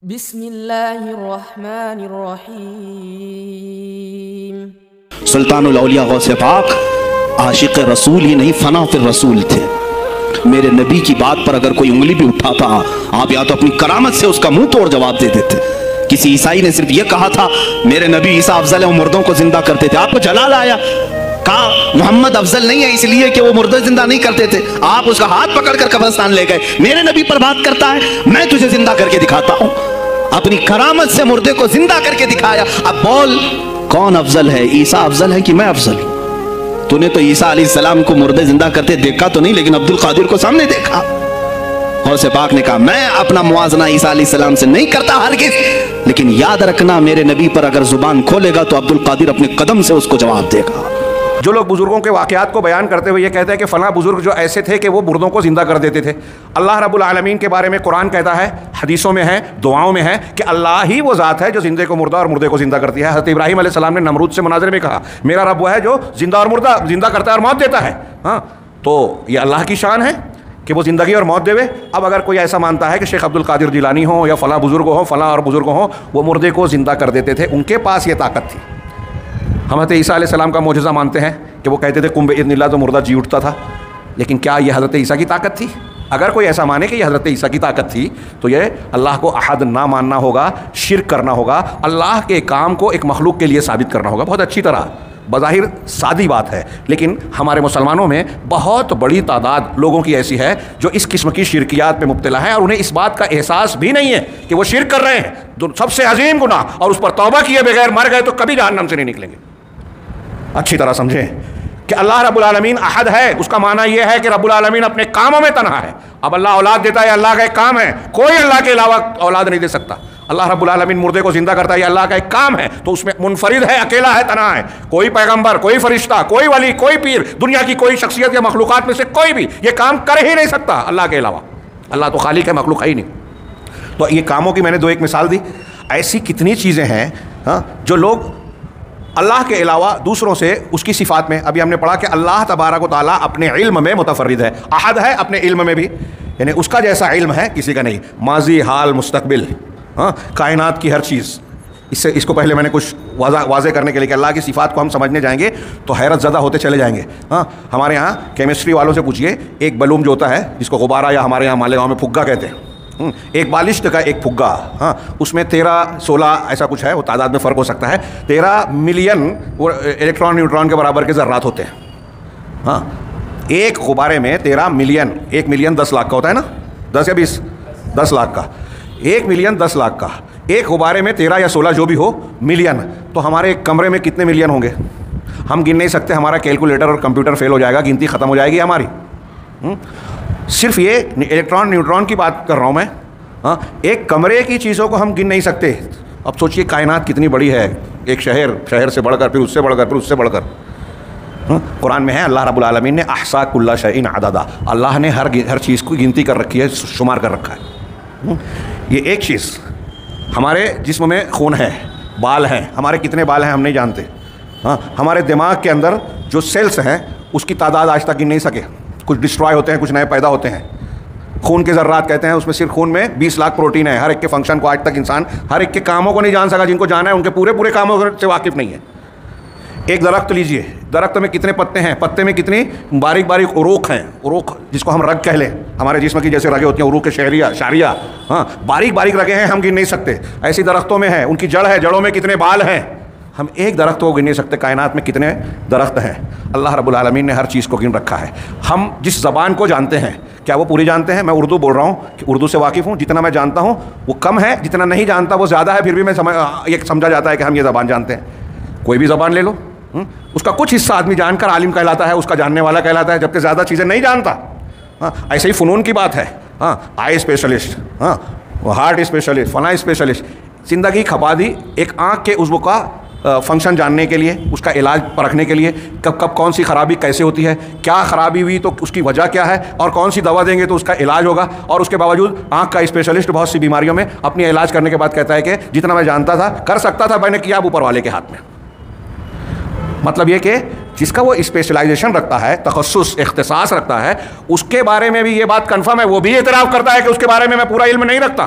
بسم اللہ الرحمن الرحیم۔ سلطان الاولیاء غوث پاک عاشق رسول ہی نہیں فنا فی الرسول تھے۔ میرے نبی کی بات پر اگر کوئی انگلی بھی اٹھاتا آپ یا تو اپنی کرامت سے اس کا منہ توڑ جواب دے دیتے۔ کسی عیسائی نے صرف یہ کہا تھا میرے نبی عیسیٰ افضل ہے، وہ مردوں کو زندہ کرتے تھے، آپ کو جلال آیا، کہا محمد افضل نہیں ہے اس لیے کہ وہ مردے زندہ نہیں کرتے تھے، آپ اس کا ہاتھ پکڑ کر قبرستان لے گئے۔ میرے نبی پر بات کرتا ہے، میں تجھے زندہ کر کے دکھاتا ہوں۔ اپنی کرامت سے مردے کو زندہ کر کے دکھایا۔ اب بول کون افضل ہے، عیسیٰ افضل ہے کہ میں افضل ہوں؟ تو نے تو عیسیٰ علیہ السلام کو مردے زندہ کرتے دیکھا تو نہیں، لیکن عبد القادر کو سامنے دیکھا۔ غوث پاک نے کہا میں اپنا موازنہ عیسیٰ علیہ السلام سے نہیں کرتا ہرگز، لیکن یاد رکھنا میرے نبی پر اگر زبان کھولے گا تو عبد القادر اپنے قدم سے اس کو جواب دے گا۔ جو لوگ بزرگوں کے واقعات کو بیان کرتے ہوئے یہ کہتے ہیں کہ فلاں بزرگ جو ایسے تھے کہ وہ مردوں کو زندہ کر دیتے تھے، اللہ رب العالمین کے بارے میں قرآن کہتا ہے، حدیثوں میں ہے، دعاؤں میں ہے کہ اللہ ہی وہ ذات ہے جو زندے کو مردہ اور مردے کو زندہ کرتی ہے۔ حضرت ابراہیم علیہ السلام نے نمرود سے مناظرے میں کہا میرا رب وہ ہے جو زندہ اور مردہ زندہ کرتا ہے اور موت دیتا ہے۔ تو یہ اللہ کی شان ہے کہ وہ زندگی اور موت دے۔ اب اگر کوئی ایسا مانتا ہے کہ شیخ عبد القادر جیلانی ہوں یا فلاں بزرگ ہوں، فلاں اور بزرگ ہوں، وہ مردے کو زندہ کر دیتے تھے، ان کے پاس یہ طاقت تھی۔ ہم حضرت عیسیٰ علیہ السلام کا معجزہ مانتے ہیں کہ وہ کہتے تھے کم بإذن اللہ، تو مردہ جی اٹھتا تھا، لیکن کیا یہ حضرت عیسیٰ کی طاقت تھی؟ اگر کوئی ایسا مانے کہ یہ حضرت عیسیٰ کی طاقت تھی تو یہ اللہ کو احد نہ ماننا ہوگا، شرک کرنا ہوگا، اللہ کے کام کو ایک مخلوق کے لیے ثابت کرنا ہوگا۔ بہت اچھی طرح بظاہر سادی بات ہے، لیکن ہمارے مسلمانوں میں بہت بڑی تعداد لوگوں کی ایسی ہے جو اس قسم کی شرکیات میں مبتلا ہے اور انہیں اس بات کا احساس بھی نہیں ہے کہ وہ شرک کر رہے ہیں، سب سے عظیم گناہ، اور اس پر توبہ کیے بغیر مر گئے تو کبھی جہنم سے نہیں نکلیں گے۔ اچھی طرح سمجھیں کہ اللہ رب العالمین احد ہے، اس کا معنی یہ ہے کہ رب العالمین اپنے کاموں میں تنہا ہے۔ اب اللہ اولاد دیتا ہے، اللہ کا ایک کام ہے، کوئی اللہ کے علاوہ اولاد نہیں دے سکتا۔ اللہ رب العالمین مردے کو زندہ کرتا ہے، یہ اللہ کا ایک کام ہے، تو اس میں منفرد ہے، اکیلا ہے، تنہا ہے۔ کوئی پیغمبر، کوئی فرشتہ، کوئی ولی، کوئی پیر، دنیا کی کوئی شخصیت یا مخلوقات میں سے کوئی بھی یہ کام کر ہی نہیں سکتا اللہ کے علاوہ۔ اللہ تو خالق ہے، مخلوق ہے ہی نہیں۔ تو یہ کاموں کی میں نے دو ایک مثال دی، ایسی کتنی چیزیں ہیں جو لوگ اللہ کے علاوہ دوسروں سے اس کی صفات میں، ابھی ہم نے پڑھا کہ اللہ تبارک و تعالیٰ اپنے علم میں متفرد ہے، احد ہے اپنے علم میں بھی، یعنی اس کا جیسا علم ہے کسی کا نہیں، ماضی، حال، مستقبل، کائنات کی ہر چیز۔ اس کو پہلے میں نے کچھ واضح کرنے کے لیے کہ اللہ کی صفات کو ہم سمجھنے جائیں گے تو حیرت زدہ ہوتے چلے جائیں گے۔ ہمارے ہاں کیمسٹری والوں سے پوچھئے، ایک بلوم جو ہوتا ہے جس کو غبارہ یا ہمارے یہاں مالیگاؤں میں پھگا کہتے ہیں، ایک بالشت کا ایک پھگا، اس میں 13-16 ایسا کچھ ہے، وہ تعداد میں فرق ہو سکتا ہے، 13 ملین الیکٹران نیوٹران کے برابر کے ذرات ہوتے ہیں۔ ایک غبارے میں 13 ملین، 1 ملین 10 لاکھ کا ہوتا ہے نا، 10 یا 20، 10 لاکھ کا، 1 ملین 10 لاکھ کا، ایک غبارے میں 13 یا 16 جو بھی ہو ملین، تو ہمارے ایک کمرے میں کتنے ملین ہوں گے؟ ہم گن نہیں سکتے، ہمارا کیلکولیٹر اور کمپیوٹر فیل ہو جائے گا، گنتی ختم ہو جائے گی ہماری۔ صرف یہ الیکٹران نیوٹران کی بات کر رہا ہوں میں، ایک کمرے کی چیزوں کو ہم گن نہیں سکتے۔ اب سوچئے کائنات کتنی بڑی ہے، ایک شہر سے بڑھ کر، پھر اس سے بڑھ کر، پھر اس سے بڑھ کر۔ قرآن میں ہے اللہ رب العالمین نے احصا کل شیء عددا، اللہ نے ہر چیز کو گنتی کر رکھی ہے، شمار کر رکھا ہے۔ یہ ایک چیز، ہمارے جسم میں خون ہے، بال ہیں، ہمارے کتنے بال ہیں ہم نہیں جانتے۔ ہمارے دماغ کے اندر جو سیلز ہیں اس کی تعداد آج تک گن نہیں سکے، کچھ ڈسٹرائے ہوتے ہیں، کچھ نئے پیدا ہوتے ہیں۔ خون کے ذرات کہتے ہیں، اس میں صرف خون میں 20 لاکھ پروٹین ہے، ہر ایک کے فنکشن کو آج تک انسان ہر ایک کے کاموں کو نہیں جان سکا، جن کو جانا ہے ان کے پورے کاموں سے واقف نہیں ہے۔ ایک درخت لیجئے، درخت میں کتنے پتے ہیں، پتے میں کتنی باریک باریک عروق ہیں، عروق جس کو ہم رگ کہہ لیں، ہمارے جسم کی جیسے رگیں ہوتی ہیں، عروق شعریہ، باریک باریک رگیں ہیں، ہم گن نہیں سکتے۔ ایسی درختوں میں ہیں، ان کی جڑ ہے، جڑوں میں کتنے بال ہیں، ہم ایک درخت کو گن نہیں سکتے، کائنات میں کتنے درخت ہیں۔ اللہ رب العالمین نے ہر چیز کو گن رکھا ہے۔ ہم جس زبان کو جانتے ہیں کیا وہ پوری جانتے ہیں؟ میں اردو بول رہا ہوں کہ اردو سے واقف ہوں، جتنا میں جانتا ہوں وہ کم ہے، جتنا نہیں جانتا وہ زیادہ ہے، پھر بھی میں یہ سمجھا جاتا ہے کہ ہم یہ زبان جانتے ہیں۔ کوئی بھی زبان لے لو، اس کا کچھ حصہ آدمی جان کر عالم کہلاتا ہے، اس کا جاننے والا کہلاتا ہے، جبکہ زیادہ چیزیں نہیں جانتا۔ ایسے ہی فنون کی بات ہے، آئی اسپیشلسٹ، ہارٹ اسپیشلسٹ، فلاں اسپیشلسٹ، زندگی کھپا دی ایک آنکھ کے عضو کا فنکشن جاننے کے لیے، اس کا علاج پرکھنے کے لیے، کب کون سی خرابی کیسے ہوتی ہے، کیا خرابی ہوئی تو اس کی وجہ کیا ہے، اور کون سی دوا دیں گے تو اس کا علاج ہوگا۔ اور اس کے باوجود آنکھ کا اسپیشلسٹ بہت سی بیماریوں میں اپنی علاج کرنے کے بعد کہتا ہے کہ جتنا میں جانتا تھا، کر سکتا تھا، میں نے کیا اب اوپر والے کے ہاتھ میں۔ مطلب یہ کہ جس کا وہ اسپیشلائزیشن رکھتا ہے، تخصص، اختصاص رکھتا ہے، اس کے بارے میں بھی یہ بات کنفرم ہے، وہ بھی اعتراف کرتا ہے کہ اس کے بارے میں پورا علم نہیں رکھتا۔